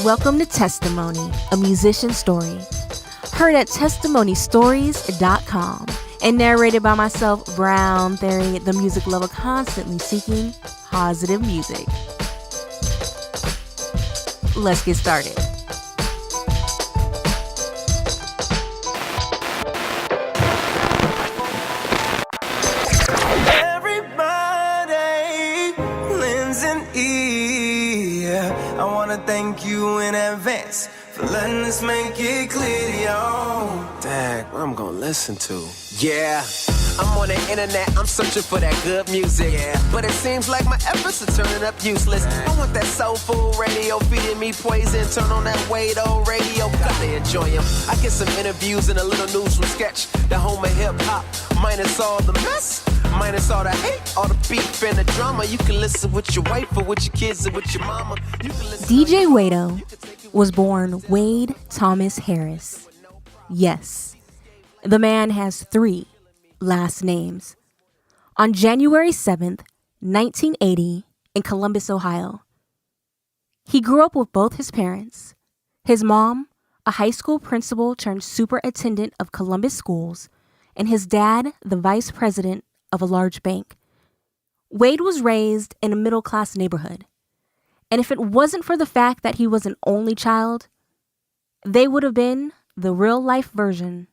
Welcome to Testimony, a musician story. Heard at testimonystories.com and narrated by myself, Brown Theory, the music lover constantly seeking positive music. Let's get started. Thank you in advance for letting us make it clear to y'all. Dang, what I'm gonna listen to? Yeah, I'm on the internet, I'm searching for that good music. Yeah. But it seems like my efforts are turning up useless. I want that soulful radio feeding me poison. Turn on that Wado radio, gotta enjoy him. I get some interviews and a little news from Sketch. The home of hip hop, minus all the mess. Minus all the hate, all the beef and the drama. You can listen with your wife or with your kids or with your mama. DJ Wado was born Wade Thomas Harris. Yes, the man has 3 last names. On January 7th, 1980, in Columbus, Ohio. He grew up with both his parents. His mom, a high school principal turned superintendent of Columbus schools, and his dad, the vice president of a large bank. Wade was raised in a middle-class neighborhood. And if it wasn't for the fact that he was an only child, they would have been the real-life version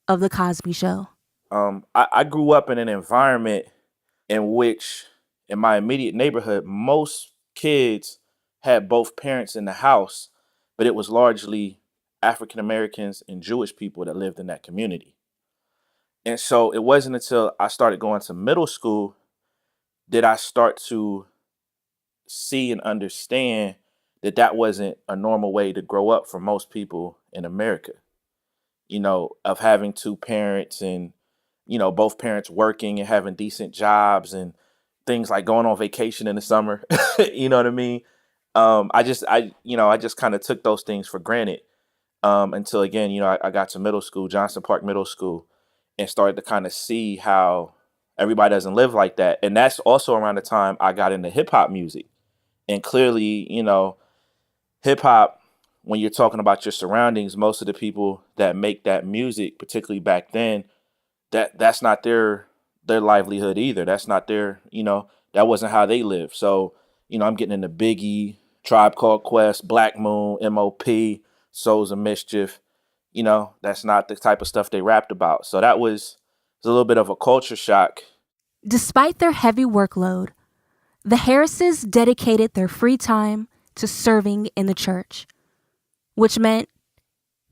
of The Cosby Show. I grew up in an environment in which, in my immediate neighborhood, most kids had both parents in the house, but it was largely African Americans and Jewish people that lived in that community. And so it wasn't until I started going to middle school that I start to see and understand that that wasn't a normal way to grow up for most people in America. You know, of having 2 parents and, you know, both parents working and having decent jobs and things like going on vacation in the summer. You know what I mean? I just kind of took those things for granted until, again, you know, I got to middle school, Johnson Park Middle School, and started to kind of see how everybody doesn't live like that. And that's also around the time I got into hip hop music. And clearly, you know, hip hop, when you're talking about your surroundings, most of the people that make that music, particularly back then, that's not their livelihood either. That's not their, you know, that wasn't how they lived. So, you know, I'm getting into Biggie, Tribe Called Quest, Black Moon, M.O.P., Souls of Mischief. You know, that's not the type of stuff they rapped about. So that was a little bit of a culture shock. Despite their heavy workload, the Harrises dedicated their free time to serving in the church, which meant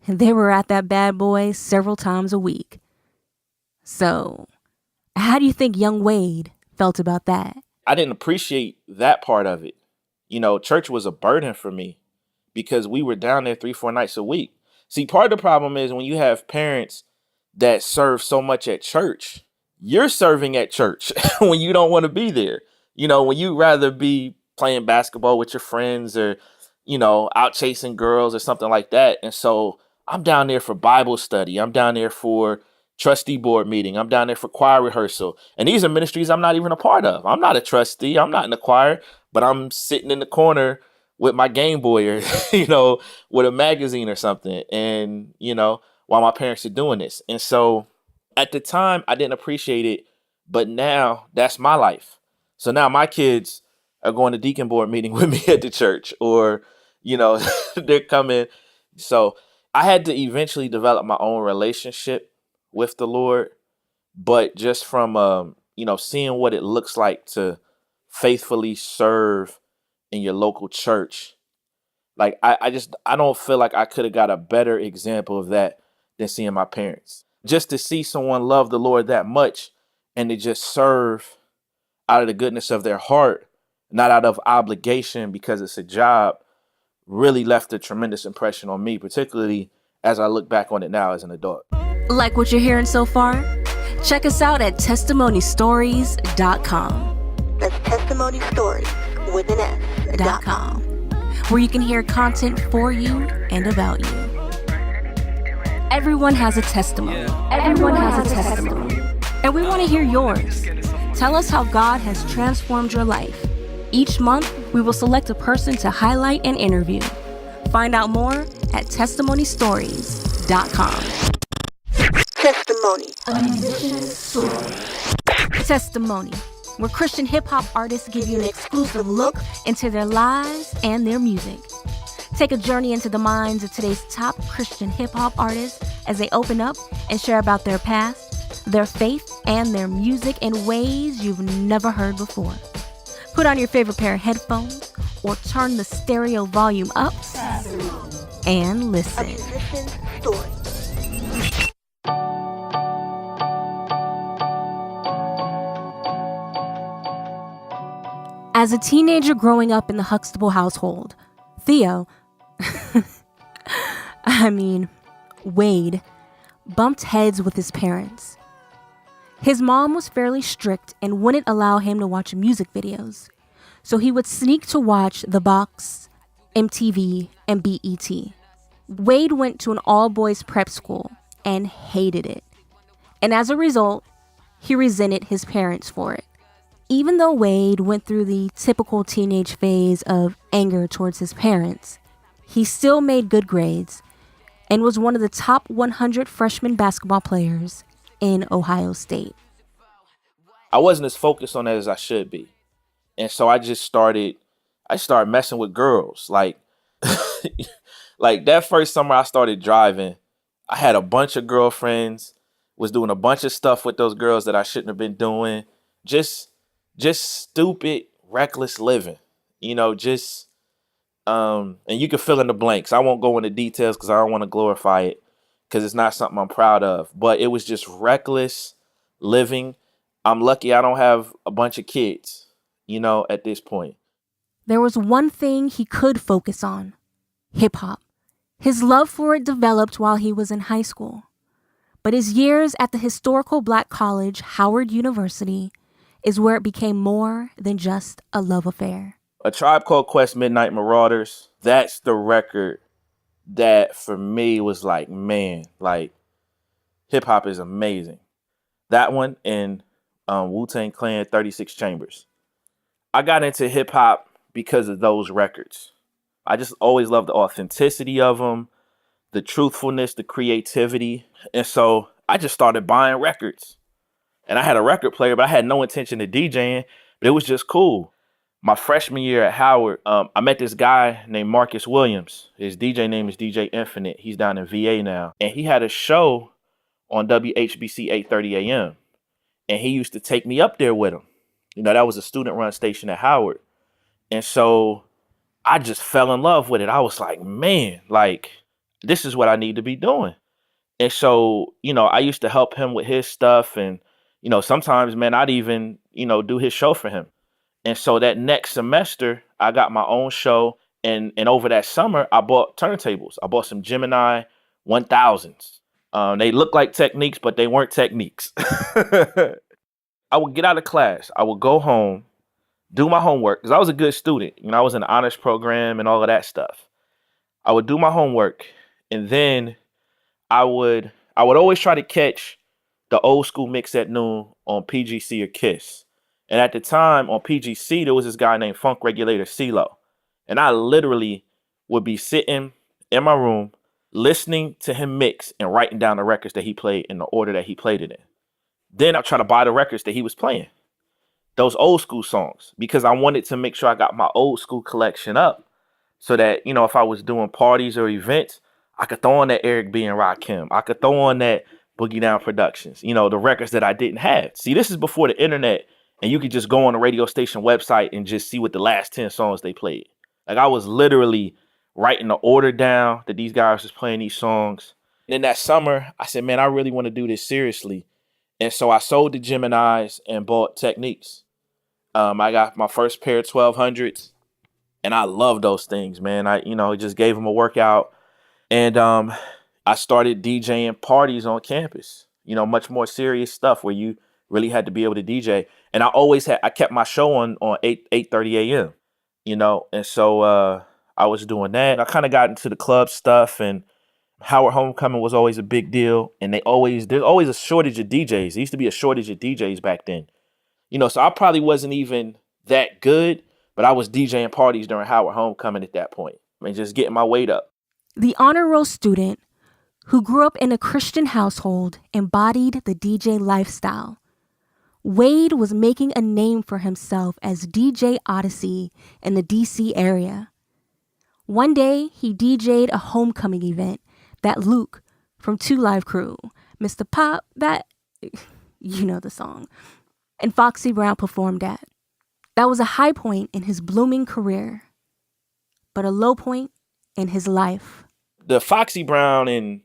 they were at that bad boy several times a week. So, how do you think young Wade felt about that? I didn't appreciate that part of it. You know, church was a burden for me because we were down there 3-4 nights a week. See, part of the problem is when you have parents that serve so much at church, you're serving at church when you don't want to be there. You know, when you rather be playing basketball with your friends or, you know, out chasing girls or something like that. And so I'm down there for Bible study. I'm down there for trustee board meeting. I'm down there for choir rehearsal. And these are ministries I'm not even a part of. I'm not a trustee. I'm not in the choir, but I'm sitting in the corner with my Game Boy or, you know, with a magazine or something. And, you know, while my parents are doing this. And so at the time, I didn't appreciate it. But now that's my life. So now my kids are going to deacon board meeting with me at the church or, you know, they're coming. So I had to eventually develop my own relationship with the Lord. But just from, you know, seeing what it looks like to faithfully serve in your local church. Like, I don't feel like I could have got a better example of that than seeing my parents. Just to see someone love the Lord that much and to just serve out of the goodness of their heart, not out of obligation because it's a job, really left a tremendous impression on me, particularly as I look back on it now as an adult. Like what you're hearing so far? Check us out at testimonystories.com. That's testimonystories.com, where you can hear content for you and about you. Everyone has a testimony. Everyone has a testimony. And we want to hear yours. Tell us how God has transformed your life. Each month, we will select a person to highlight and interview. Find out more at testimonystories.com. Testimony. Testimony, where Christian hip-hop artists give you an exclusive look into their lives and their music. Take a journey into the minds of today's top Christian hip-hop artists as they open up and share about their past, their faith, and their music in ways you've never heard before. Put on your favorite pair of headphones or turn the stereo volume up and listen. Musician's story. As a teenager growing up in the Huxtable household, Theo, Wade, bumped heads with his parents. His mom was fairly strict and wouldn't allow him to watch music videos, so he would sneak to watch The Box, MTV, and BET. Wade went to an all-boys prep school and hated it, and as a result, he resented his parents for it. Even though Wade went through the typical teenage phase of anger towards his parents, he still made good grades and was one of the top 100 freshman basketball players in Ohio State. I wasn't as focused on that as I should be. And so I started messing with girls. Like that first summer I started driving, I had a bunch of girlfriends, was doing a bunch of stuff with those girls that I shouldn't have been doing. Just stupid, reckless living, and you can fill in the blanks. I won't go into details because I don't want to glorify it because it's not something I'm proud of, but it was just reckless living. I'm lucky I don't have a bunch of kids, at this point. There was one thing he could focus on: hip hop. His love for it developed while he was in high school, but his years at the historical Black college, Howard University, is where it became more than just a love affair. A Tribe Called Quest, Midnight Marauders, that's the record that for me was like, man, like hip hop is amazing. That one and Wu-Tang Clan, 36 Chambers. I got into hip hop because of those records. I just always loved the authenticity of them, the truthfulness, the creativity. And so I just started buying records. And I had a record player, but I had no intention of DJing, but it was just cool. My freshman year at Howard, I met this guy named Marcus Williams. His DJ name is DJ Infinite. He's down in VA now. And he had a show on WHBC 8:30 a.m. And he used to take me up there with him. That was a student-run station at Howard. And so I just fell in love with it. I was like, man, like, this is what I need to be doing. And so, I used to help him with his stuff. And sometimes, man, I'd even, do his show for him. And so that next semester, I got my own show. And over that summer, I bought turntables. I bought some Gemini 1000s. They looked like Techniques, but they weren't Techniques. I would get out of class. I would go home, do my homework, because I was a good student. I was in the honors program and all of that stuff. I would do my homework, and then I would always try to catch the old school mix at noon on PGC or KISS. And at the time on PGC, there was this guy named Funk Regulator CeeLo. And I literally would be sitting in my room, listening to him mix and writing down the records that he played in the order that he played it in. Then I'd try to buy the records that he was playing, those old school songs, because I wanted to make sure I got my old school collection up so that, if I was doing parties or events, I could throw on that Eric B. and Rakim. I could throw on that Boogie Down Productions, the records that I didn't have. See, this is before the internet, and you could just go on the radio station website and just see what the last 10 songs they played. Like, I was literally writing the order down that these guys was playing these songs. And then that summer, I said, man, I really want to do this seriously. And so I sold the Geminis and bought Techniques. I got my first pair of 1200s, and I love those things, man. I just gave them a workout. And I started DJing parties on campus, much more serious stuff where you really had to be able to DJ. And I kept my show on 8:30 a.m., and so I was doing that. I kind of got into the club stuff, and Howard Homecoming was always a big deal. And there's always a shortage of DJs. There used to be a shortage of DJs back then, so I probably wasn't even that good, but I was DJing parties during Howard Homecoming at that point. and just getting my weight up. The honor roll student who grew up in a Christian household embodied the DJ lifestyle. Wade was making a name for himself as DJ Odyssey in the DC area. One day, he DJ'd a homecoming event that Luke from 2 Live Crew, Mr. Pop, that, you know the song, and Foxy Brown performed at. That was a high point in his blooming career, but a low point in his life. The Foxy Brown and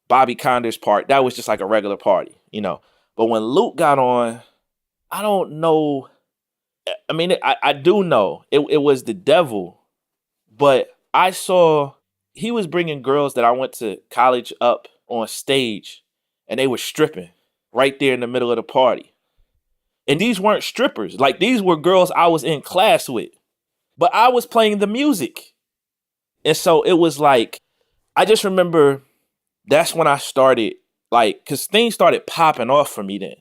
Bobby Conder's part, that was just like a regular party, you know. But when Luke got on, I don't know. I mean, I do know it was the devil, but I saw he was bringing girls that I went to college up on stage, and they were stripping right there in the middle of the party. And these weren't strippers. Like, these were girls I was in class with, but I was playing the music. And so it was like, I just remember that's when I started, like, because things started popping off for me then.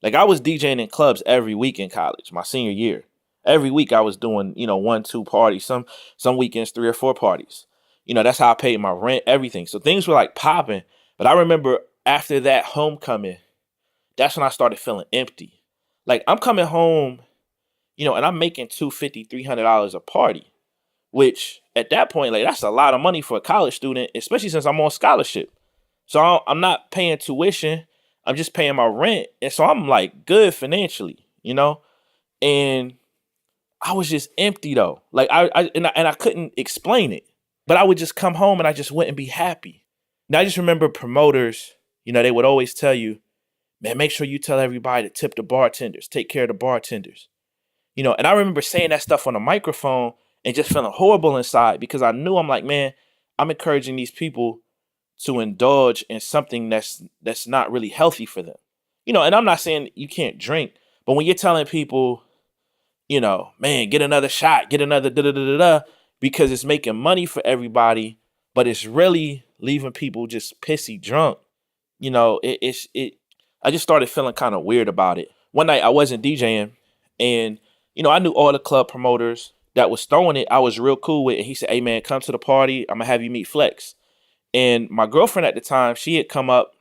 Like, I was DJing in clubs every week in college, my senior year. Every week I was doing, 1, 2 parties, some weekends, 3 or 4 parties. That's how I paid my rent, everything. So things were like popping. But I remember after that homecoming, that's when I started feeling empty. Like, I'm coming home, and I'm making $250, $300 a party, which at that point, like, that's a lot of money for a college student, especially since I'm on scholarship. So I'm not paying tuition. I'm just paying my rent. And so I'm like good financially, and I was just empty though. Like I couldn't explain it, but I would just come home and I just wouldn't be happy. Now I just remember promoters, they would always tell you, man, make sure you tell everybody to tip the bartenders, take care of the bartenders, and I remember saying that stuff on the microphone and just feeling horrible inside because I knew I'm like, man, I'm encouraging these people to indulge in something that's not really healthy for them. And I'm not saying you can't drink, but when you're telling people, man, get another shot, get another da-da-da-da-da, because it's making money for everybody, but it's really leaving people just pissy drunk. I just started feeling kind of weird about it. One night I wasn't DJing and, I knew all the club promoters that was throwing it. I was real cool with it. And he said, hey man, come to the party. I'm gonna have you meet Flex. And my girlfriend at the time, she had come up.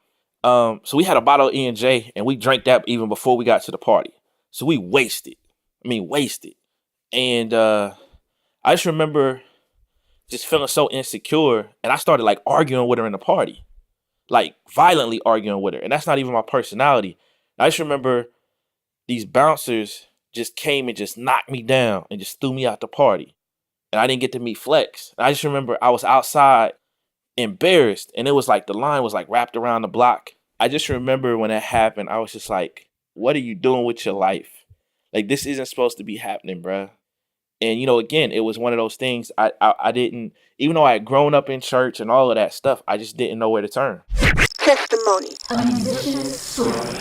So we had a bottle of E&J and we drank that even before we got to the party. So we wasted. And I just remember just feeling so insecure. And I started like arguing with her in the party, like violently arguing with her. And that's not even my personality. I just remember these bouncers just came and just knocked me down and just threw me out the party. And I didn't get to meet Flex. And I just remember I was outside embarrassed. And it was like the line was like wrapped around the block. I just remember when that happened, I was just like, what are you doing with your life? Like, this isn't supposed to be happening, bruh. And, again, it was one of those things I didn't, even though I had grown up in church and all of that stuff, I just didn't know where to turn. Testimony. A musician's story.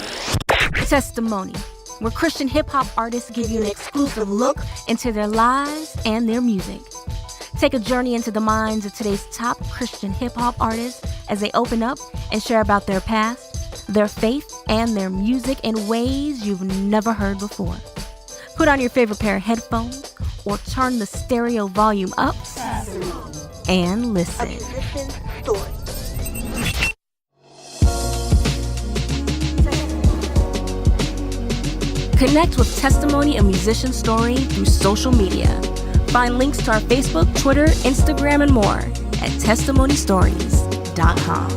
Testimony, where Christian hip-hop artists give you an exclusive look into their lives and their music. Take a journey into the minds of today's top Christian hip-hop artists as they open up and share about their past, their faith, and their music in ways you've never heard before. Put on your favorite pair of headphones or turn the stereo volume up and listen. A musician's story. Connect with Testimony, a musician story through social media. Find links to our Facebook, Twitter, Instagram, and more at testimonystories.com.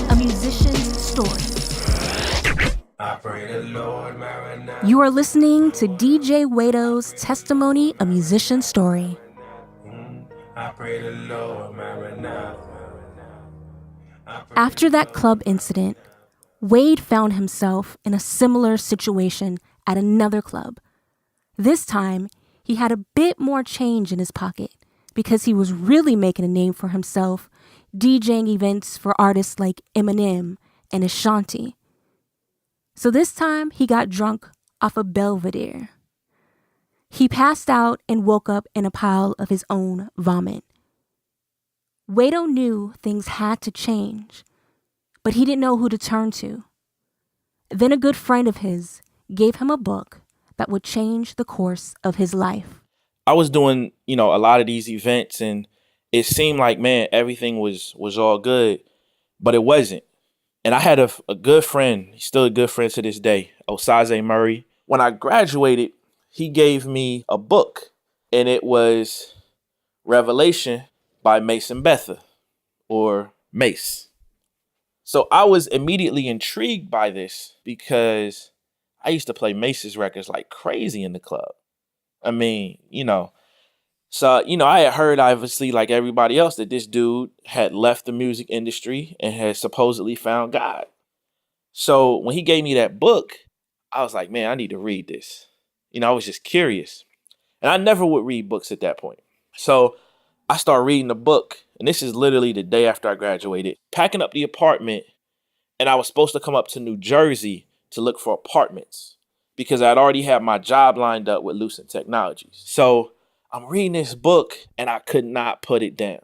A musician's story. You are listening to DJ Wado's Testimony, a musician story. After that club incident, Wade found himself in a similar situation at another club. This time, he had a bit more change in his pocket because he was really making a name for himself, DJing events for artists like Eminem and Ashanti. So this time, he got drunk off a Belvedere. He passed out and woke up in a pile of his own vomit. Wado knew things had to change, but he didn't know who to turn to. Then a good friend of his gave him a book that would change the course of his life. I was doing, a lot of these events, and it seemed like, man, everything was all good, but it wasn't. And I had a good friend, he's still a good friend to this day, Osaze Murray. When I graduated, he gave me a book, and it was Revelation by Mason Betha, or Mace. So I was immediately intrigued by this because I used to play Mace's records like crazy in the club. I mean, So, I had heard, obviously, like everybody else, that this dude had left the music industry and had supposedly found God. So when he gave me that book, I was like, man, I need to read this. I was just curious. And I never would read books at that point. So I started reading the book. And this is literally the day after I graduated, packing up the apartment. And I was supposed to come up to New Jersey to look for apartments because I'd already had my job lined up with Lucent Technologies. So I'm reading this book and I could not put it down.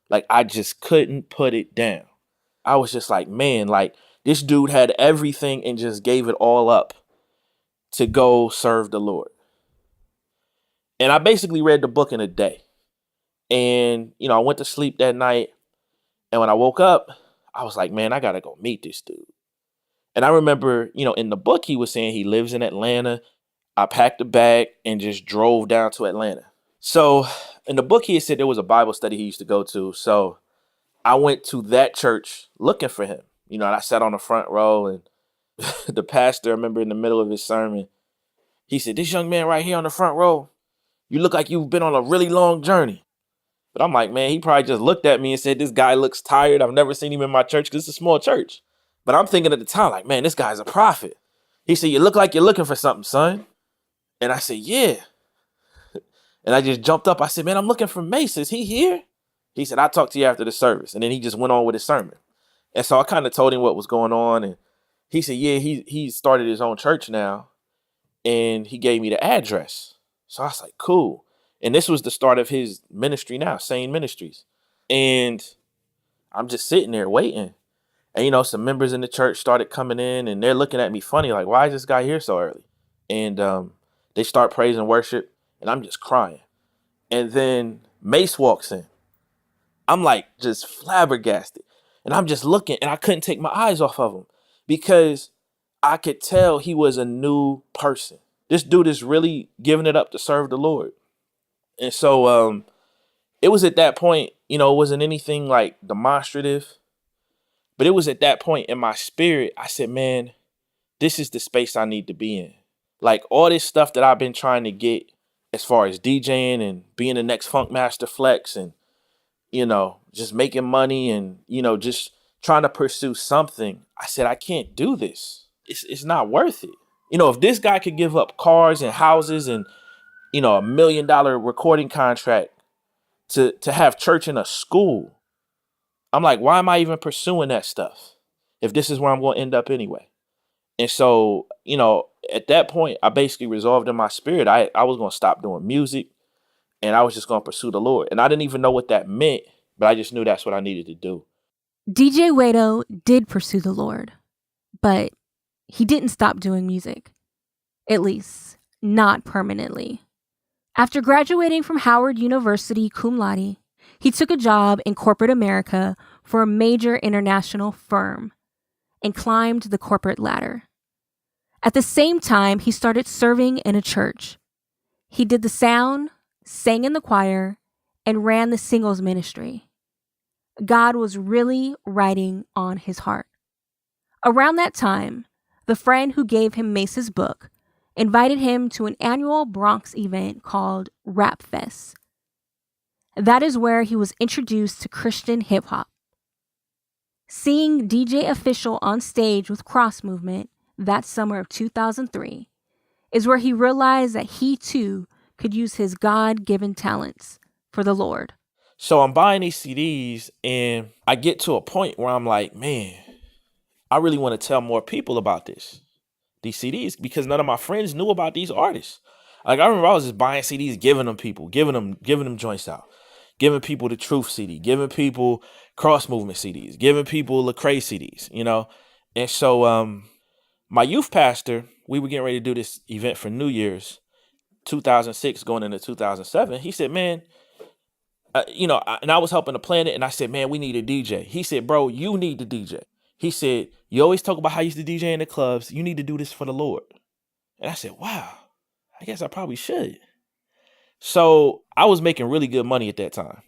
Like, I just couldn't put it down. I was just like, man, like, this dude had everything and just gave it all up to go serve the Lord. And I basically read the book in a day. And, I went to sleep that night. And when I woke up, I was like, man, I got to go meet this dude. And I remember, in the book, he was saying he lives in Atlanta. I packed a bag and just drove down to Atlanta. So in the book, he had said there was a Bible study he used to go to. So I went to that church looking for him, and I sat on the front row, and the pastor, I remember in the middle of his sermon, he said, this young man right here on the front row, you look like you've been on a really long journey. But I'm like, man, he probably just looked at me and said, this guy looks tired. I've never seen him in my church because it's a small church. But I'm thinking at the time, like, man, this guy's a prophet. He said, you look like you're looking for something, son. And I said, yeah. And I just jumped up. I said, man, I'm looking for Mace. Is he here? He said, I'll talk to you after the service. And then he just went on with his sermon. And so I kind of told him what was going on. And he said, yeah, he started his own church now. And he gave me the address. So I was like, cool. And this was the start of his ministry now, Sane Ministries. And I'm just sitting there waiting. And, some members in the church started coming in and they're looking at me funny, like, why is this guy here so early? And they start praise and worship and I'm just crying. And then Mace walks in. I'm like just flabbergasted. And I'm just looking and I couldn't take my eyes off of him because I could tell he was a new person. This dude is really giving it up to serve the Lord. And so it was at that point, it wasn't anything like demonstrative, but it was at that point in my spirit, I said, man, this is the space I need to be in. Like all this stuff that I've been trying to get as far as DJing and being the next Funkmaster Flex and, just making money and, just trying to pursue something. I said, I can't do this. It's not worth it. If this guy could give up cars and houses and, $1 million recording contract to have church in a school, I'm like, why am I even pursuing that stuff if this is where I'm going to end up anyway? And so, at that point, I basically resolved in my spirit, I was going to stop doing music and I was just going to pursue the Lord. And I didn't even know what that meant, but I just knew that's what I needed to do. DJ Wado did pursue the Lord, but he didn't stop doing music. At least, not permanently. After graduating from Howard University cum laude, he took a job in corporate America for a major international firm and climbed the corporate ladder. At the same time, he started serving in a church. He did the sound, sang in the choir, and ran the singles ministry. God was really writing on his heart. Around that time, the friend who gave him Mace's book invited him to an annual Bronx event called Rap Fest. That is where he was introduced to Christian hip hop. Seeing DJ Official on stage with Cross Movement that summer of 2003 is where he realized that he too could use his God-given talents for the Lord. So I'm buying these CDs and I get to a point where I'm like, man, I really want to tell more people about these CDs because none of my friends knew about these artists. Like I remember I was just buying CDs, giving them joints out. giving people the Truth CD, giving people Cross Movement CDs, giving people Lecrae CDs, you know? And so my youth pastor, we were getting ready to do this event for New Year's 2006 going into 2007. He said, man, and I was helping to plan it. And I said, man, we need a DJ. He said, bro, you need to DJ. He said, you always talk about how you used to DJ in the clubs. You need to do this for the Lord. And I said, wow, I guess I probably should. So I was making really good money at that time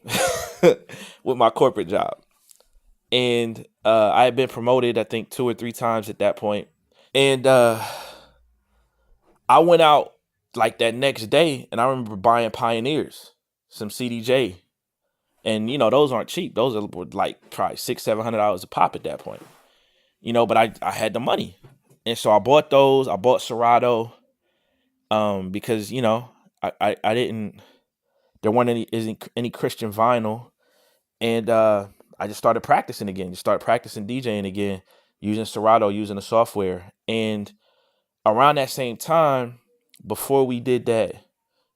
with my corporate job. And I had been promoted, I think, 2 or 3 times at that point. And I went out like that next day, and I remember buying Pioneers, some CDJ. And, those aren't cheap. Those are like probably $600-$700 a pop at that point. But I had the money. And so I bought those. I bought Serato because, I didn't, there weren't any Christian vinyl. And I just started practicing again, DJing again, using Serato, using the software. And around that same time, before we did that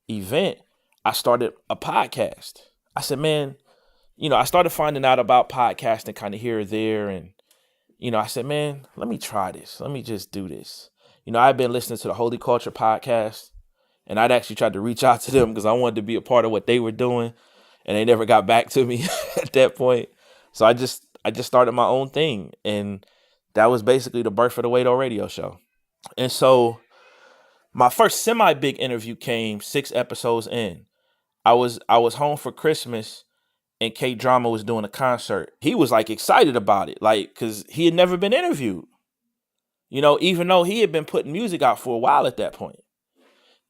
event, I started a podcast. I said, man, I started finding out about podcasting kind of here or there. And, I said, man, let me try this. Let me just do this. I've been listening to the Holy Culture podcast, and I'd actually tried to reach out to them because I wanted to be a part of what they were doing, and they never got back to me at that point. So I just started my own thing, and that was basically the birth of the Wado Radio Show. And so my first semi-big interview came 6 episodes in. I was home for Christmas, and K-Drama was doing a concert. He was like excited about it, like, because he had never been interviewed. Even though he had been putting music out for a while at that point.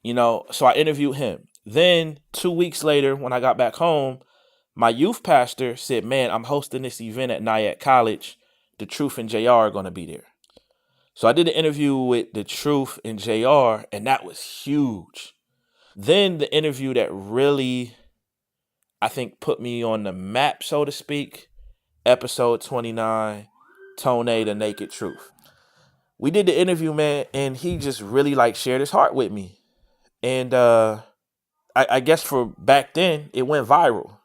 So I interviewed him. Then 2 weeks later, when I got back home, my youth pastor said, man, I'm hosting this event at Nyack College. The Truth and JR are going to be there. So I did an interview with The Truth and JR, and that was huge. Then the interview that really, I think, put me on the map, so to speak, episode 29, Tone, The Naked Truth. We did the interview, man, and he just really shared his heart with me. And I guess for back then, it went viral,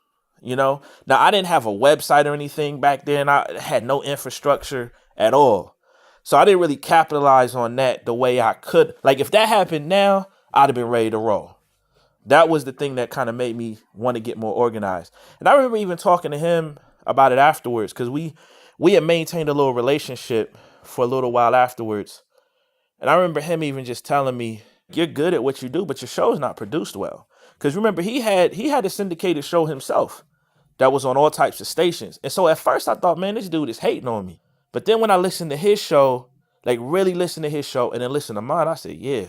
Now, I didn't have a website or anything back then. I had no infrastructure at all. So I didn't really capitalize on that the way I could. Like, if that happened now, I'd have been ready to roll. That was the thing that kind of made me want to get more organized. And I remember even talking to him about it afterwards, because we had maintained a little relationship for a little while afterwards. And I remember him even just telling me, you're good at what you do, but your show's not produced well. Because remember, he had a syndicated show himself that was on all types of stations. And so at first I thought, man, this dude is hating on me. But then when I listened to his show, really listened to his show and then listened to mine, I said, yeah,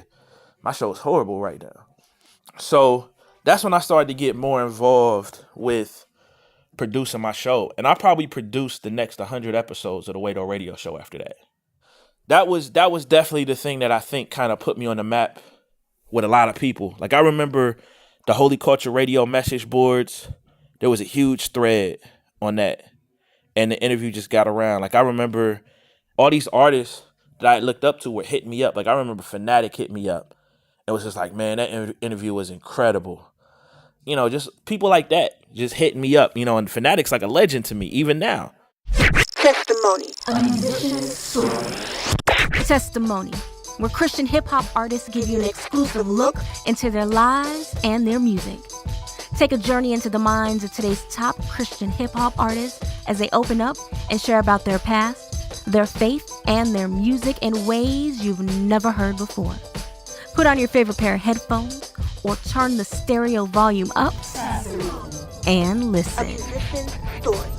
my show is horrible right now. So that's when I started to get more involved with producing my show. And I probably produced the next 100 episodes of the Wado Radio Show after that. That was definitely the thing that I think kind of put me on the map with a lot of people. I remember the Holy Culture Radio message boards. There was a huge thread on that. And the interview just got around. I remember all these artists that I looked up to were hitting me up. I remember Fanatic hit me up. It was just man, that interview was incredible. Just people like that just hitting me up. And Fanatic's like a legend to me, even now. Testimony. Testimony, where Christian hip-hop artists give you an exclusive look into their lives and their music. Take a journey into the minds of today's top Christian hip-hop artists as they open up and share about their past, their faith, and their music in ways you've never heard before. Put on your favorite pair of headphones or turn the stereo volume up and listen. A musician's story.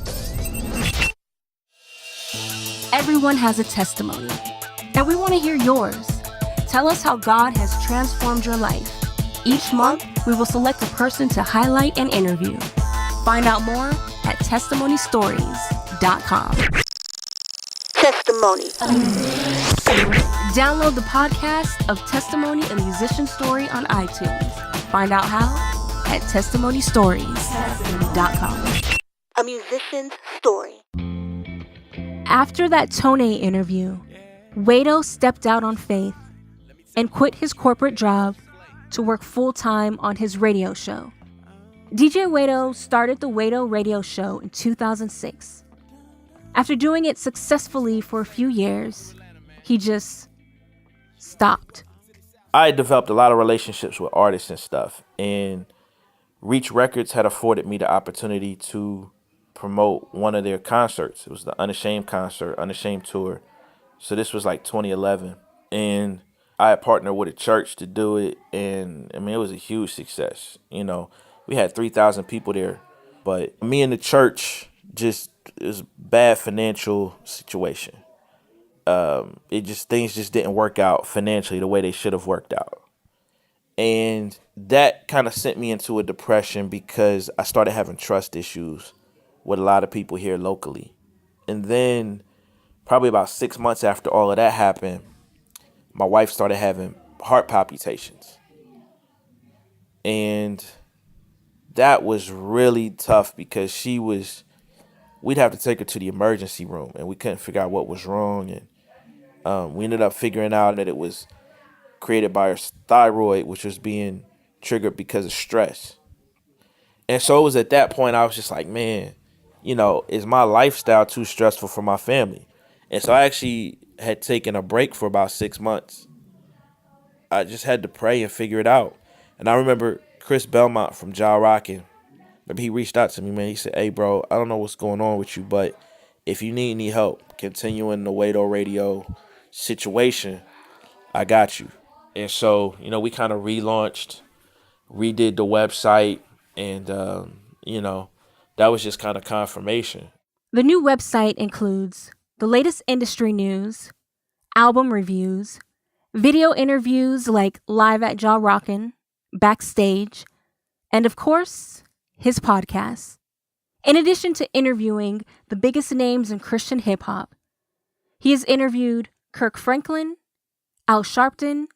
Everyone has a testimony, and we want to hear yours. Tell us how God has transformed your life. Each month, we will select a person to highlight and interview. Find out more at testimonystories.com. Testimony. Download the podcast of Testimony, a Musician Story on iTunes. Find out how at testimonystories.com. A musician's story. After that Tone interview, Wado stepped out on faith and quit his corporate job to work full-time on his radio show. DJ Wado started the Wado Radio Show in 2006. After doing it successfully for a few years, he just stopped. I developed a lot of relationships with artists and stuff, and Reach Records had afforded me the opportunity to promote one of their concerts. It was the Unashamed concert, Unashamed tour. So this was like 2011, and I had partnered with a church to do it, and I mean, it was a huge success. You know, we had 3,000 people there, but me and the church it was a bad financial situation. Things just didn't work out financially the way they should have worked out. And that kind of sent me into a depression because I started having trust issues with a lot of people here locally. And then probably about 6 months after all of that happened, my wife started having heart palpitations. And that was really tough because we'd have to take her to the emergency room, and we couldn't figure out what was wrong. And we ended up figuring out that it was created by her thyroid, which was being triggered because of stress. And so it was at that point I was just like, man, you know, is my lifestyle too stressful for my family? And so I actually had taken a break for about 6 months. I just had to pray and figure it out. And I remember Chris Belmont from Ja Rockin', maybe he reached out to me, man. He said, hey, bro, I don't know what's going on with you, but if you need any help continuing the Wado Radio situation, I got you. And so, you know, we kind of redid the website, and, you know, that was just kind of confirmation. The new website includes the latest industry news, album reviews, video interviews like Live at Ja Rockin', Backstage, and of course, his podcast. In addition to interviewing the biggest names in Christian hip hop, he has interviewed Kirk Franklin, Al Sharpton,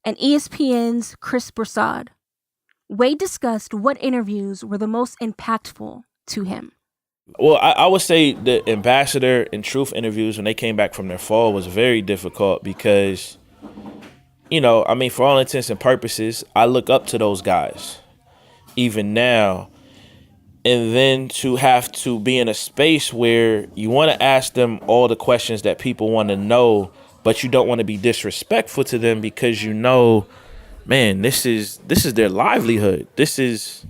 and ESPN's Chris Broussard. Wade discussed what interviews were the most impactful to him. Well, I would say the Ambassador and Truth interviews when they came back from their fall was very difficult because, you know, I mean, for all intents and purposes, I look up to those guys, even now. And then to have to be in a space where you want to ask them all the questions that people want to know, but you don't want to be disrespectful to them because you know, man, this is their livelihood. This is,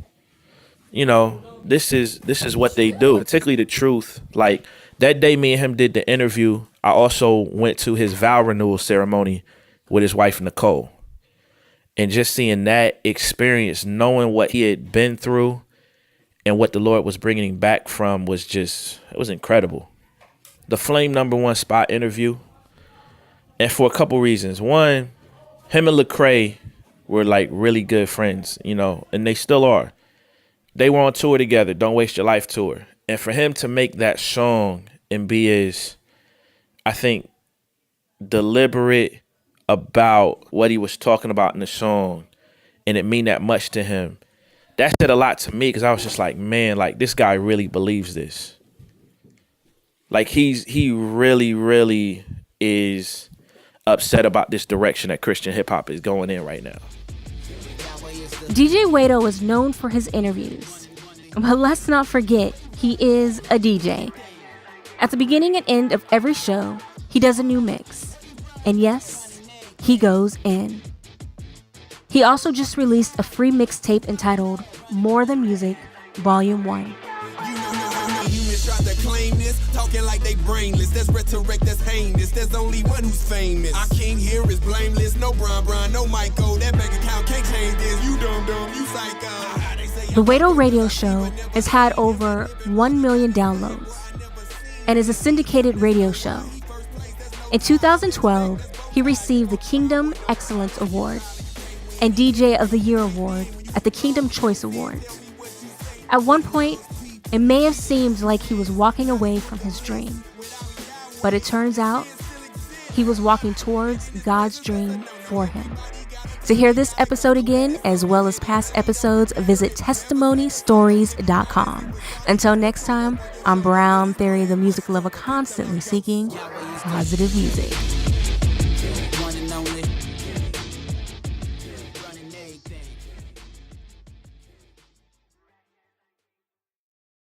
you know, this is what they do. Particularly the Truth. Like that day me and him did the interview, I also went to his vow renewal ceremony with his wife, Nicole. And just seeing that experience, knowing what he had been through and what the Lord was bringing him back from it was incredible. The Flame #1 spot interview. And for a couple reasons. One, him and Lecrae were like really good friends, you know, and they still are. They were on tour together, Don't Waste Your Life tour. And for him to make that song and be as, I think, deliberate about what he was talking about in the song, and it mean that much to him, that said a lot to me because I was just like, man, like this guy really believes this. Like he really, really is upset about this direction that Christian hip hop is going in right now. DJ Wado is known for his interviews, but let's not forget he is a DJ. At the beginning and end of every show, he does a new mix. And yes, he goes in. He also just released a free mixtape entitled More Than Music, Volume 1. Humans try to claim this, talking like they brainless. That's rhetoric, that's heinous. There's only one who's famous. Our king here is blameless. No Brian, no Michael. That bank account can't change this. You dumb, you psycho. The Wado Radio Show has had over 1 million downloads and is a syndicated radio show. In 2012, he received the Kingdom Excellence Award and DJ of the Year Award at the Kingdom Choice Awards. At one point, it may have seemed like he was walking away from his dream, but it turns out he was walking towards God's dream for him. To hear this episode again, as well as past episodes, visit testimonystories.com. Until next time, I'm Brown Theory, the music lover constantly seeking positive music.